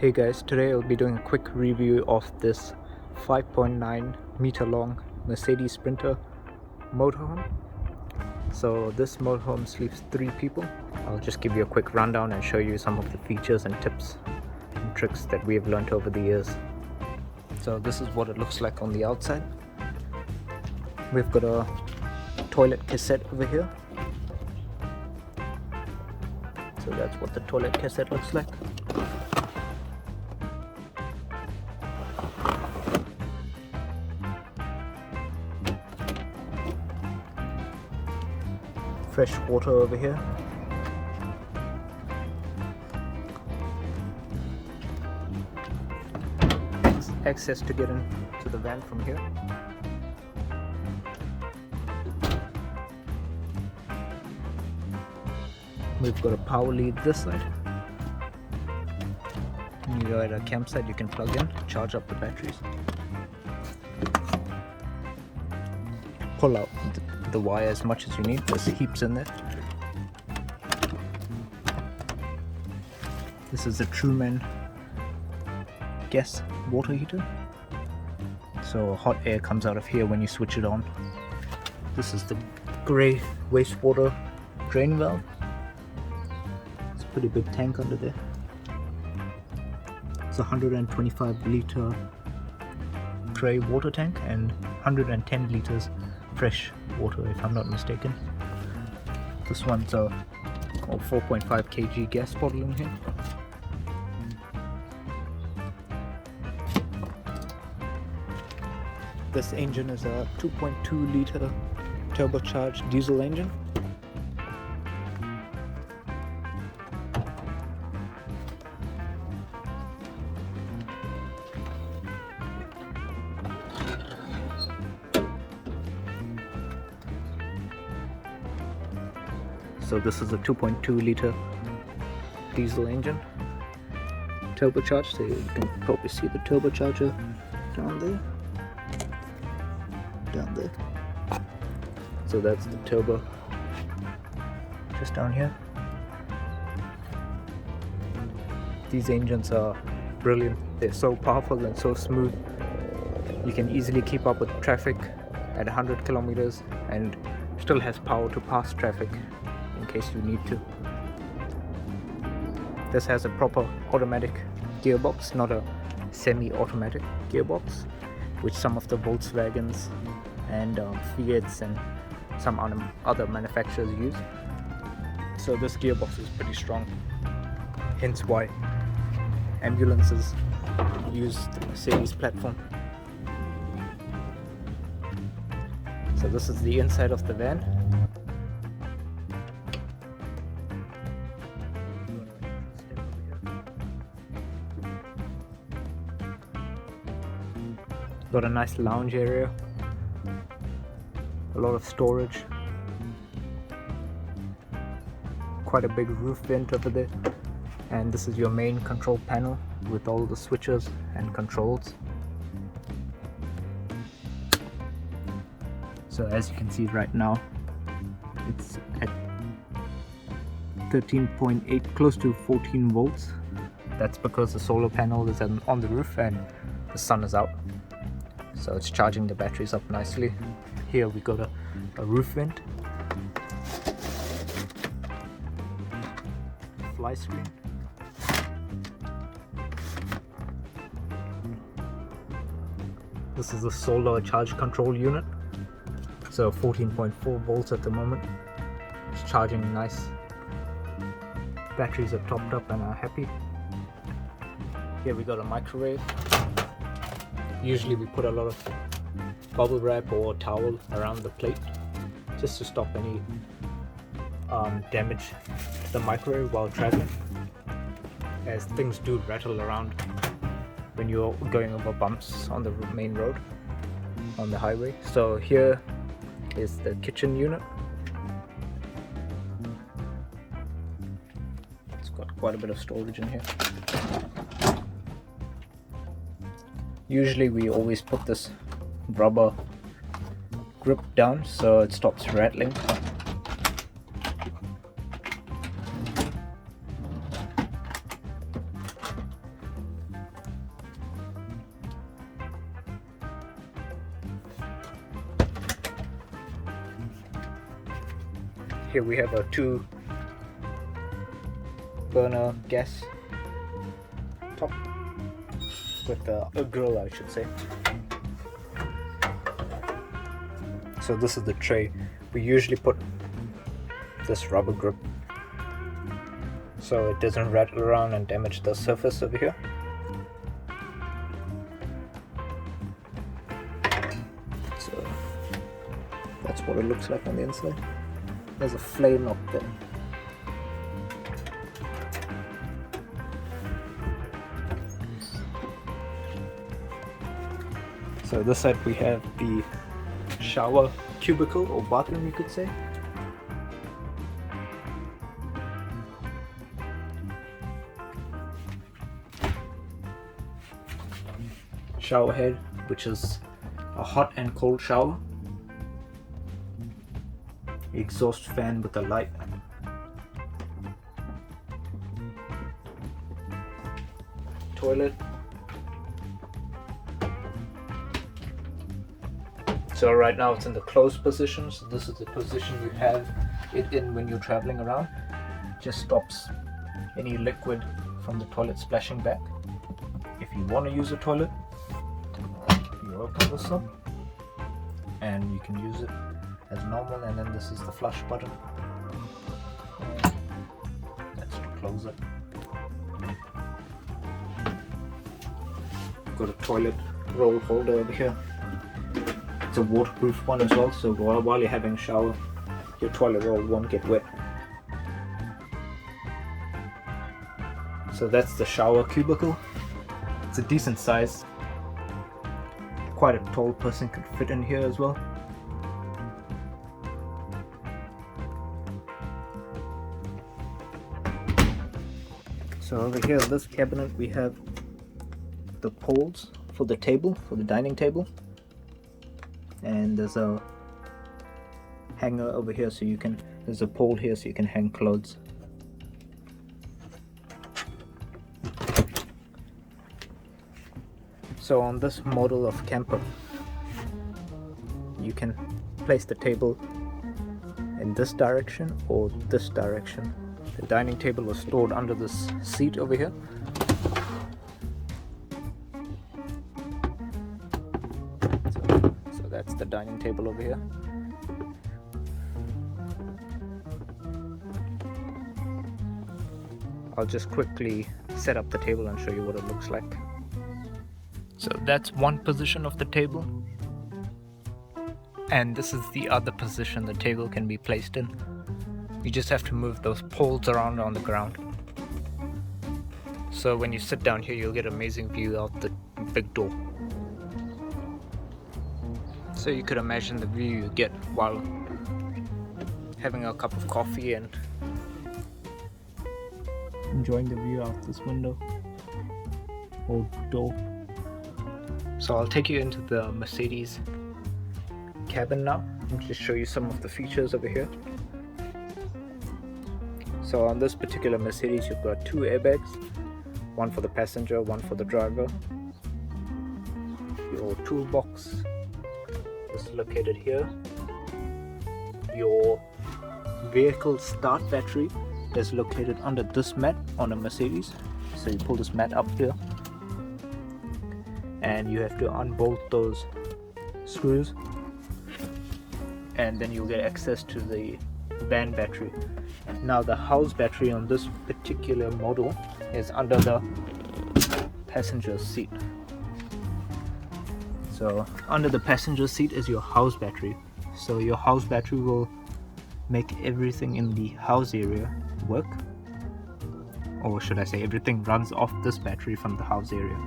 Hey guys, today I'll be doing a quick review of this 5.9 meter long Mercedes Sprinter motorhome. So this motorhome sleeps 3 people. I'll just give you a quick rundown and show you some of the features and tips and tricks that we have learned over the years. So this is what it looks like on the outside. We've got a toilet cassette over here. So that's what the toilet cassette looks like. Fresh water over here. Access to get into the van from here. We've got a power lead this side. When you're at a campsite, you can plug in, charge up the batteries. Pull out the wire as much as you need. There's heaps in there. This is a Truman gas water heater. So hot air comes out of here when you switch it on. This is the grey wastewater drain valve. It's a pretty big tank under there. It's a 125 litre grey water tank and 110 litres fresh water, if I'm not mistaken. This one's a 4.5 kg gas bottle in here. This engine is a 2.2 litre turbocharged diesel engine. So this is a 2.2 litre diesel engine, turbocharged, so you can probably see the turbocharger down there. So that's the turbo just down here. These engines are brilliant. They're so powerful and so smooth. You can easily keep up with traffic at 100 kilometers and still has power to pass traffic in case you need to. This has a proper automatic gearbox, not a semi-automatic gearbox, which some of the Volkswagens and Fiats and some other manufacturers use. So this gearbox is pretty strong, hence why ambulances use the Mercedes platform. So this is the inside of the van. Got a nice lounge area, a lot of storage, quite a big roof vent over there, and this is your main control panel with all the switches and controls. So as you can see right now, it's at 13.8, close to 14 volts. That's because the solar panel is on the roof and the sun is out. So it's charging the batteries up nicely. Here we got a roof vent, fly screen, this is a solar charge control unit, so 14.4 volts at the moment. It's charging nice. Batteries are topped up and are happy. Here we got a microwave. Usually we put a lot of bubble wrap or towel around the plate just to stop any damage to the microwave while traveling, as things do rattle around when you're going over bumps on the main road, on the highway. So here is the kitchen unit. It's got quite a bit of storage in here. Usually we always put this rubber grip down so it stops rattling. Here we have a 2 burner gas top with a grill, I should say. So this is the tray. We usually put this rubber grip so it doesn't rattle around and damage the surface over here. So that's what it looks like on the inside. There's a flame up there. So this side we have the shower cubicle or bathroom, you could say. Shower head, which is a hot and cold shower. Exhaust fan with a light. Toilet. So right now it's in the closed position, so this is the position you have it in when you're traveling around. Just stops any liquid from the toilet splashing back. If you want to use a toilet, you open this up and you can use it as normal, and then this is the flush button. That's to close it. Got a toilet roll holder over here. It's a waterproof one as well, so while you're having a shower, your toilet roll won't get wet. So that's the shower cubicle. It's a decent size. Quite a tall person could fit in here as well. So over here in this cabinet we have the poles for the table, for the dining table. And there's a hanger over here, so there's a pole here so you can hang clothes. So on this model of camper, you can place the table in this direction or this direction. The dining table was stored under this seat over here. So that's the dining table over here. I'll just quickly set up the table and show you what it looks like. So that's one position of the table, and this is the other position the table can be placed in. You just have to move those poles around on the ground. So when you sit down here, you'll get an amazing view out the big door. So you could imagine the view you get while having a cup of coffee and enjoying the view out this window or door. So I'll take you into the Mercedes cabin now and just show you some of the features over here. So on this particular Mercedes, you've got 2 airbags, one for the passenger, one for the driver. Your toolbox is located here. Your vehicle start battery is located under this mat on a Mercedes. So you pull this mat up here and you have to unbolt those screws, and then you'll get access to the van battery. Now the house battery on this particular model is under the passenger seat. So under the passenger seat is your house battery. So your house battery will make everything in the house area work, or should I say everything runs off this battery from the house area.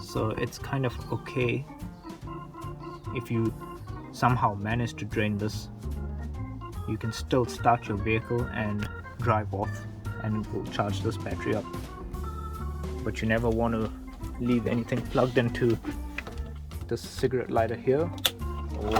So it's kind of okay if you somehow manage to drain this. You can still start your vehicle and drive off and it will charge this battery up. But you never want to leave anything plugged into this cigarette lighter here, or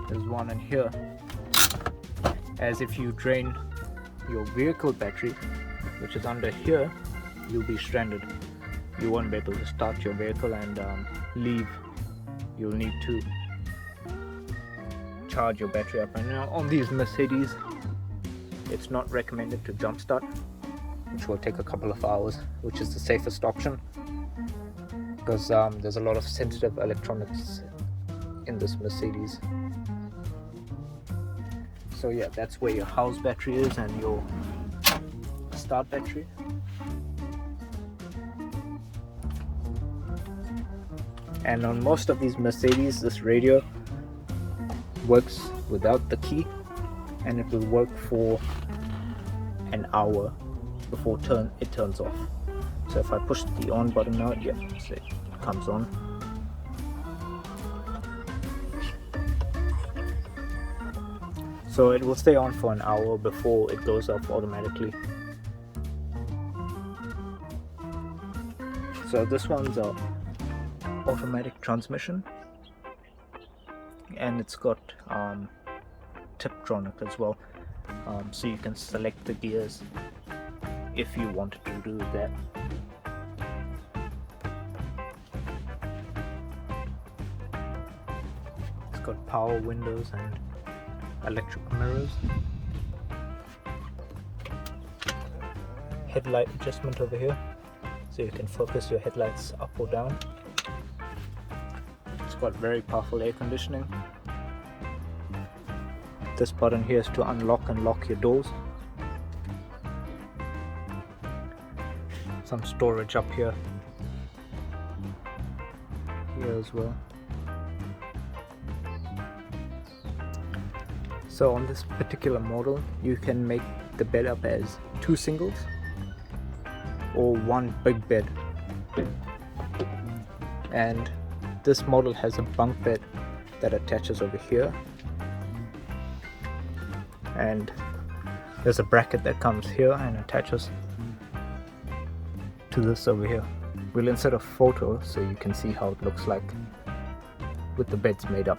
there's one in here, as if you drain your vehicle battery, which is under here, you'll be stranded. You won't be able to start your vehicle and leave. You'll need to charge your battery up. And now on these Mercedes, it's not recommended to jump start, which will take a couple of hours, which is the safest option, because there's a lot of sensitive electronics in this Mercedes. So yeah, that's where your house battery is and your start battery. And on most of these Mercedes, this radio works without the key, and it will work for an hour before it turns off. So if I push the on button now, yeah, so it comes on. So it will stay on for an hour before it goes off automatically. So this one's a automatic transmission, and it's got Tiptronic as well, so you can select the gears if you wanted to do that. It's got power windows and electric mirrors. Headlight adjustment over here, so you can focus your headlights up or down. It's got very powerful air conditioning. This button here is to unlock and lock your doors. Some storage up here as well. So on this particular model, you can make the bed up as 2 singles or 1 big bed. And this model has a bunk bed that attaches over here, and there's a bracket that comes here and attaches to this over here. We'll insert a photo so you can see how it looks like with the beds made up.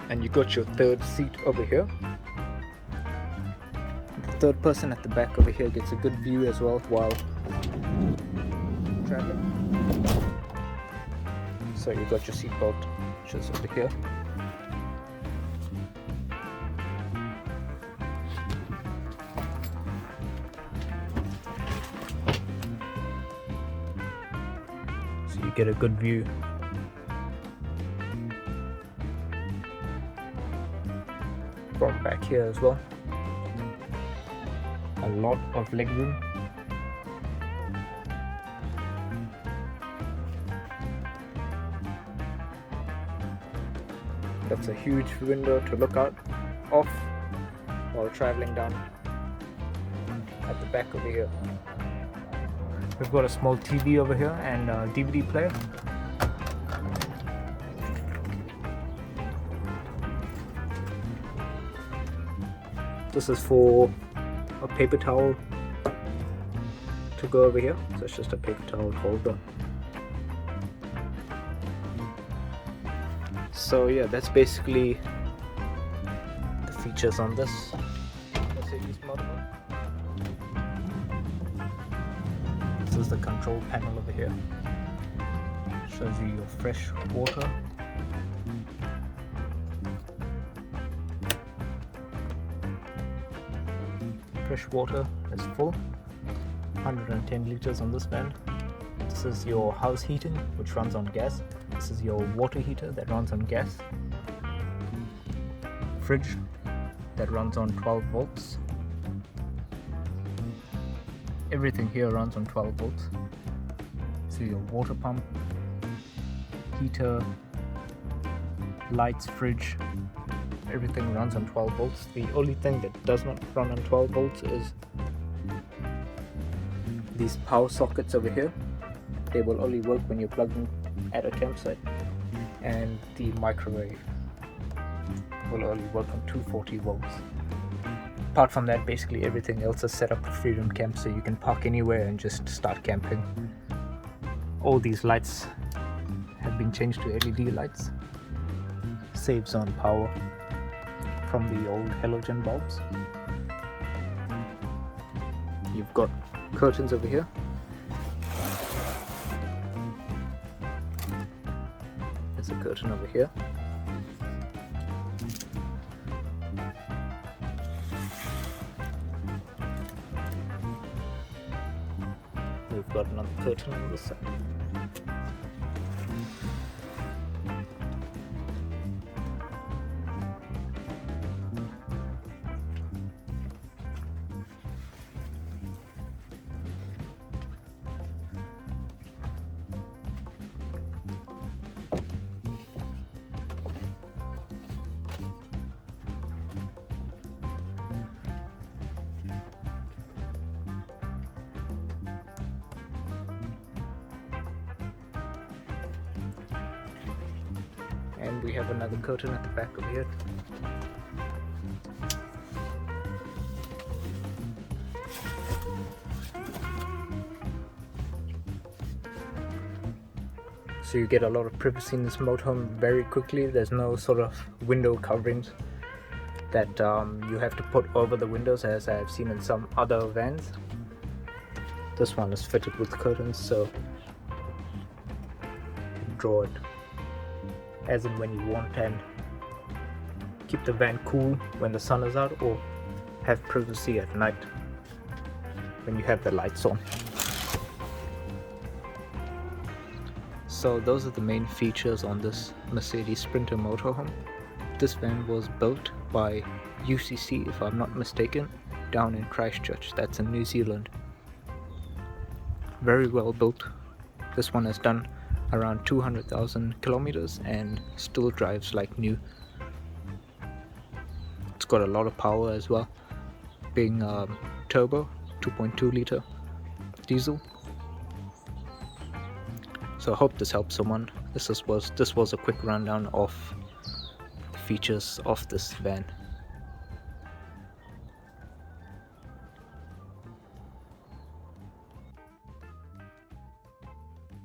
And you got your third seat over here. The third person at the back over here gets a good view as well while traveling. So you got your seat belt just over here. So you get a good view. From back here as well. A lot of leg room. That's a huge window to look out off while traveling down at the back over here. We've got a small TV over here and a DVD player. This is for a paper towel to go over here, so it's just a paper towel holder. So yeah, that's basically the features on this Mercedes model. This is the control panel over here. Shows you your fresh water. Fresh water is full, 110 liters on this band. This is your house heating, which runs on gas. This is your water heater that runs on gas. Fridge that runs on 12 volts. Everything here runs on 12 volts. So your water pump, heater, lights, fridge, everything runs on 12 volts. The only thing that does not run on 12 volts is these power sockets over here. They will only work when you're plugged in at a campsite, and the microwave will only work on 240 volts. Apart from that, basically everything else is set up for Freedom Camp, so you can park anywhere and just start camping. All these lights have have been changed to LED lights. Saves on power from the old halogen bulbs. You've got curtains over here. There's a curtain over here. We've got another curtain on this side. And we have another curtain at the back of here. So you get a lot of privacy in this motorhome very quickly. There's no sort of window coverings that you have to put over the windows, as I've seen in some other vans. This one is fitted with curtains, so draw it as and when you want and keep the van cool when the sun is out, or have privacy at night when you have the lights on. So those are the main features on this Mercedes Sprinter motorhome. This van was built by UCC, if I'm not mistaken, down in Christchurch, that's in New Zealand. Very well built. This one has done around 200,000 kilometers and still drives like new. It's got a lot of power as well, being turbo 2.2 liter diesel. So I hope this helps someone. This was a quick rundown of the features of this van.